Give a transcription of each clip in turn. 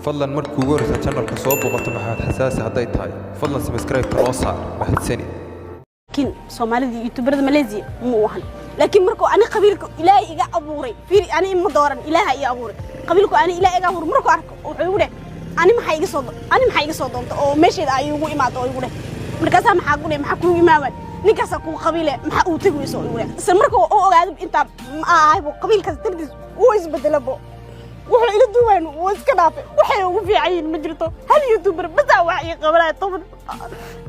fadlan markuu ugu horeysa channelka soo booqato maxamed xasaasi hadday tahay fadlan subscribe loo saar mahadsanid لكن Soomaalida YouTuber Malaysia ma wahan laakiin markuu ani qabiilka Ilaahay iga abuuray fiiri ani ma dooran Ilaahay iga abuuray qabiilku ani Ilaahay iga abuuray markuu arko wuxuu yiri ani maxay iga soo doonto oo meesheeda ay ugu imaado oo igu markaas maxaa ku imaamay ninkaas ku qabiile maxaa uu tagayso oo igu isla markuu oo ogaado inta ay qabiilkaas tirtiis uu isbedelabo wuxuu ila duwaan oo iska dhaafay waxay ugu fiican ma jirto hal YouTuber bas wax ay qabanay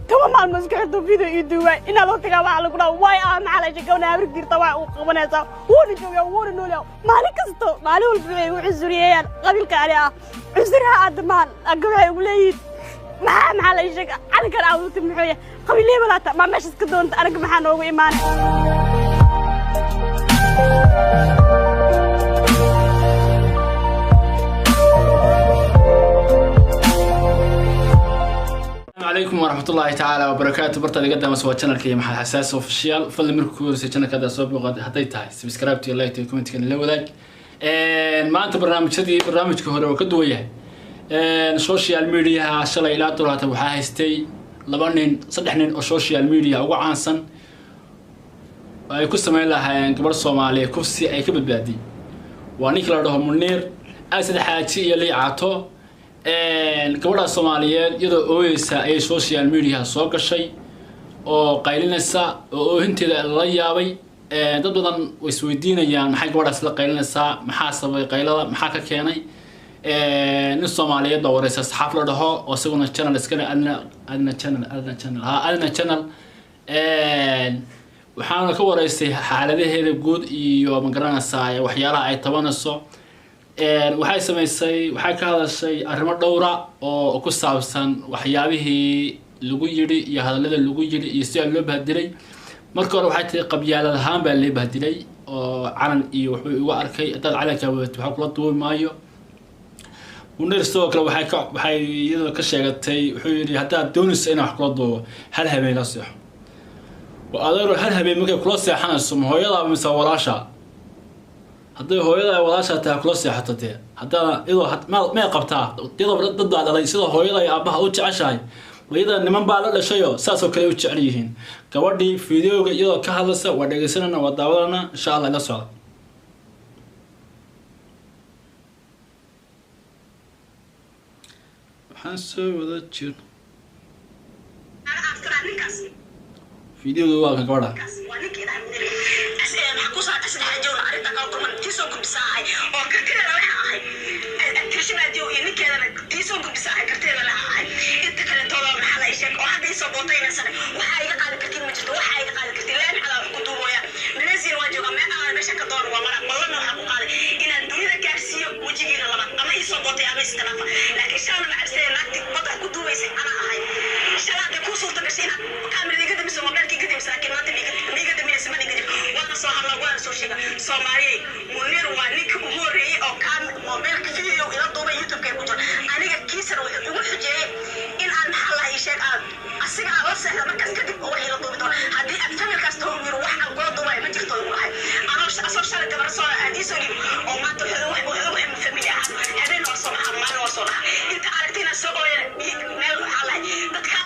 toban maalmo iska xidho video iyo duwaan ina loo tagaa waxa lagu dhaw way aan xalaysh gowna abri dirta wax uu qabanaysa wuuna joogaa wuuna noolaa maalin kasto maalin walba ay u xisriyeen qabiilka ari ah xisriha admaan agabay ugu leeyid maxaa la sheegay aniga aawdu muxuu qabiilay walaata ma meesha iska doonta aniga maxaa noogu iimaanay عليكم ورحمة الله تعالى وبركاته برتا دي قدام سوا channel كي محل حساس اوفيشال فضل مركو سي channel كذا سو بقى هداي تاي سبسكرايب تي لايك تي كومنت كان لا وداج ما انت برنامجك هore oo ka duwaya social media shalay ila doorata waxa haystay 2 nin 3 nin oo social media ugu caansan ay ku sameeyeen lahaayeen gabar Soomaaliyeed kufsi ay ka badbaadi waa ninka la dhaho Munir asad xaaji iyo liicaato gabadha Soomaaliyeed iyadoo ooyeysa ay social media soo gashay oo qaylinaysa oo hinteeda la yaabay dad badan way isweydiinayaan maxay gabadhaas la qaylinaysaa maxaa sababay qaylada maxaa ka keenay nin Soomaaliyeed oo wareysa saxaaf la dhaho oo isaguna channel iska adna channel waxaana ka wareysay xaaladaheeda guud iyo ma garanaysaa waxyaalaha ay tabanayso waxay sameysay waxay ka hadashay arrimo dhowra oo ku saabsan waxyaabihii lagu yiri iyo hadallada lagu yiri iyo si loo bahdilay marka hore waxay tahay qabyaalad ahaan baa la bahdilay oo calan iyo wuxuu igu arkay dad calanka waxa kula duubay maayo Munir soo kale waxay iyadoo ka sheegatay wuxuu yiri hadaa doonaysa in wax kula duubo hal habeen la seexo وأدور هل هبي ممكن كلاسي حنا السم هويدا بمسا وراشا هذا هويدا وراشا تاكلاسي حتى تي هذا إذا ما قبتها إذا ضد على ليس إذا هويدا يا أبها أوتش عشاي وإذا نمن بعد لا شيء ساسو كلي أوتش عليهن كوردي فيديو إذا كهذا ودقيسنا وداولنا إن شاء الله نسوا حسوا وذا تشير فيديو دوا كان كورا Soomaali Munir waa ninka ugu horeeyay oo kan mobilka video ila duubay YouTube ka ku jiro aniga kiisar ugu xujiyay in aan maxaa la sheeg asiga la saxda markaas kadib oo ila duubay doon hadii aad familkaas tooyir wax aan ku duubay ma jirto wallahi ana soo shaqo gabar soo aadiso oo maanta wax family ah habeen oo soo xamaan oo soo inta aragtina soo ooyay meel waxa la dadka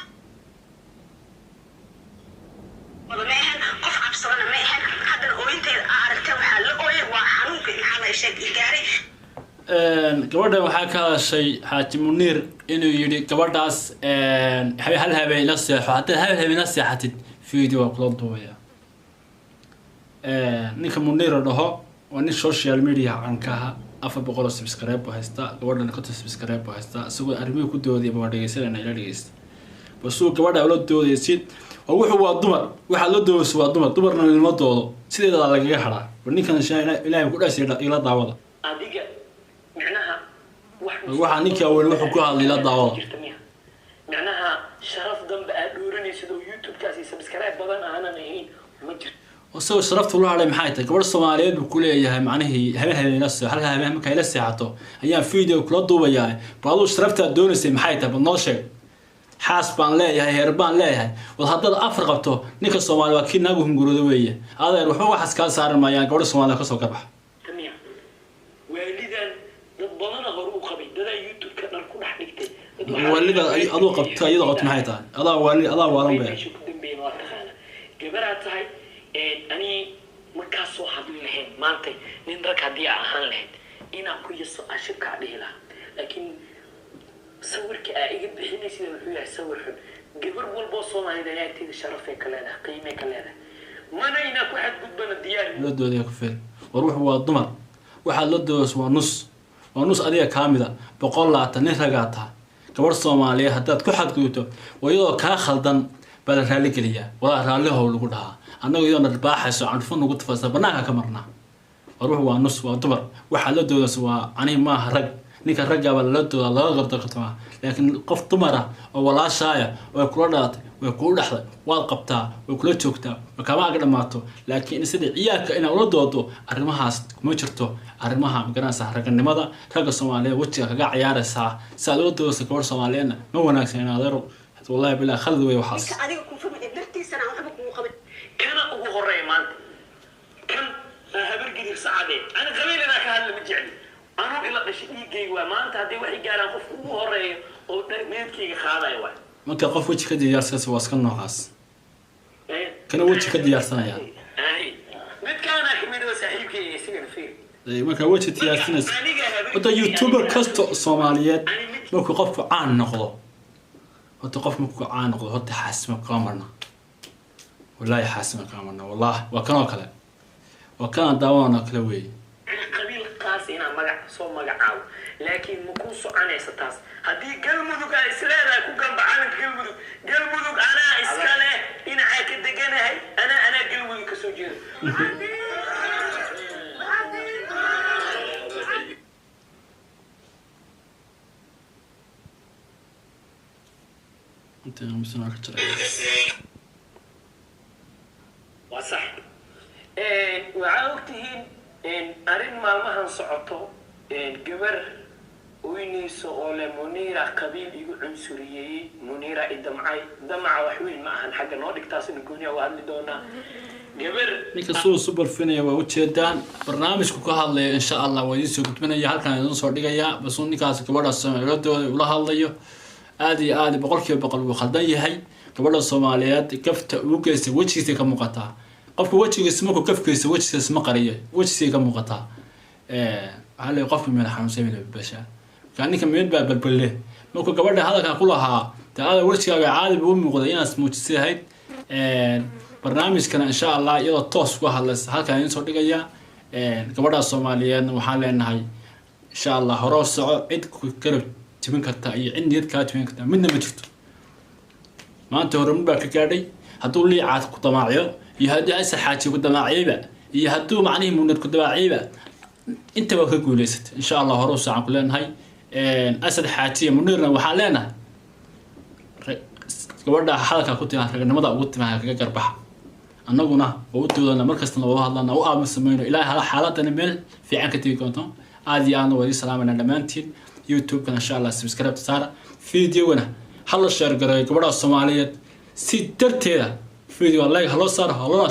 wadameen qof absarana ma ahan hadda ooyinteed aragtay waxa la ooyay waa xanuunka xalay sheeg igaari gabadha waxaa ka hadashay Xaaji Munir inuu yiri gabadhaas hal habeen la seexo haddii hal habeen la seexatid video kula duubaya ninka Munir dhaho waa nin social media cankaha 400 subscribe haysta gabadhan 50 subscribe haysta isagoo arrimo ku doodaya baa dhageysanayna ila dhageysta basuu gabadha la doodaysid oo wuxuu waa dumar waxa la doodayso waa dumarna ilmo doodo sideeda lagaga xaraa ninkan Ilaahay ku dhaasay ila daawada adiga macnaha waxa ninka awal wuxuu ku hadlay la daawada macnaha sharaf dambe aad dooranaysid oo YouTube kaasi subscribe badan aanan ahayn ma jirto وسو شرفت ولا على محايته قبل الصوماليين بكلية معناه هبه نفسه هل هبه ما كان لساعته أيام فيديو كل ضوء يعني بعضو شرفت الدونسي محايته بالناشر حاسبان لا يا هربان لا وهذا أفرقته نيك الصومال وكيل نجوم جرودوية هذا يروحوا واحد كان صار ما يعني قبل الصومال كسر كبح تمام والدا ضدنا غروق خبي dada youtube ka dhan ku dhex dhigtay waalida adoo qabta iyadoo qabta maxay tahay adaa waalan bay meesha ku dambeeyay waa taqaana gabaraa tahay ani markaas soo hadli lahayn maanta nin rag haddii ahaan lahayd inaan ku yaso ashibka dhihi lahaa laakiin sawirka iga bixinaysa wuxuu yahay sawir xun gabar walbo Soomaaliyeed ay agteeda sharaf ay ka leedahay qiime ka leedahay mana ina ku xad gudbana diyaar la doodaya ku feel waruux waa dumar waxa la doodas waa nus adiga kaamida 120 nin ragaata gabar Soomaaliyeed hadaad ku xadgudubto wayadoo ka khaldan bal raali galiya wala raali howl lagu dhaha annagu iyadoo narbaaxayso canfan ugu tafasal banaanka ka marna waruux waa nus waa dumar waxa la doodas waa ani ma rag ninka ragga baa la dooda laga qarto qatama laakiin qof dumara oo walaashaaya way kula dhaatay way ku dhaxday waad qabtaa way kula joogtaa kama aga dhamaato laakiin sida ciyaarka ina ula doodo arrimahaas kuma jirto arrimaha garanaysa raganimada ragga Soomaaliyeed wajiga kaga ciyaaraysa saad u doodo gabar Soomaaliyeed ma wanaagsan in adeero wallahi bilaa khalad way waxaas adiga ku fahmay dartiisana waxba ku qabay kana ugu horeey maanta kan habar gidir saacade ana qabiilana ka hadla ma jecli أنا إلا بشيء وما أنت هذي واحد قال أنا خف وهري أو نيتكي خاضع واحد. ما كان خف وجهك دي يارس واسكن نوعاس. كان وجهك دي يارسنا يعني. مت كان أحمد وسحيب كي يصير فيه. ما كان وجهك دي يارسنا. وده يوتيوبر كاست صوماليات ما كان خف عن نقضه. هذا خف ما كان عن نقضه هذا حاسم كامرنا. والله يحاسم كامرنا والله وكان كلا. وكان دوانا كلوي. إنا مجا صو مجا عاو لكن مكوسو أنا ستاس هدي قلمودك إسلالا كوكان بعالم قلمودك أنا إسكاله إنا عاكد دجنا هاي أنا قلمودك سوجير أنت مسنا كتير وصح وعاوتهين أرين مالمهن صعطو جبر وينيسو أول منيرة قبيل يقول عنصرية منيرة دمعة وحوين معهن حاجة نودك تاسن الدنيا وهذا دونا جبر نيك سو سوبر فينيا ووتشيدان برنامج كهذا إن شاء الله ويسو كتمنى يا هالكان ينصر دقيقة بس هو نيكاس كبار السماء يردو ولا هالليو آدي بقول وخلدي هاي كبار الصوماليات كفت وكيس وجهي كمقطع قف وجهي اسمه كيف كيس وجهي اسمه قرية وجهي كمقطع على قف من الحمسة من البشر كأني كم يدبر بالبلة ممكن قبل هذا كان كلها تعال وجهي عادي بقوم مقدين اسمه تسي هاي برنامج كان إن شاء الله يلا توس وهالس هالكان ينصر دقيقة قبل الصوماليين وحالنا هاي إن شاء الله هراس عيد كرب تبين كتا عندي يد كاتبين كتا منا ما شفته ما أنت هرم بقى كاري هتقول لي عاد كنت معي يهدي أسر حاجة كنت معي بقى يهدوا معني من كنت معي بقى أنت بقى كقول ليست إن شاء الله هراس عن كلنا هاي أسر حاجة منيرنا وحالنا قبل حالك كنت يعني ماذا قلت معك كجربح annaguna oo doodana markasta oo hadlana oo aam sameeyno ilaahay xaaladana meel fiican ka tigi doonto aad iyo aad wadi salaamana dhamaantiin youtube kana insha Allah subscribe saara fiidiyowana hal share garay gabadha Soomaaliyeed si darteeda fiidiyo like halo saar halo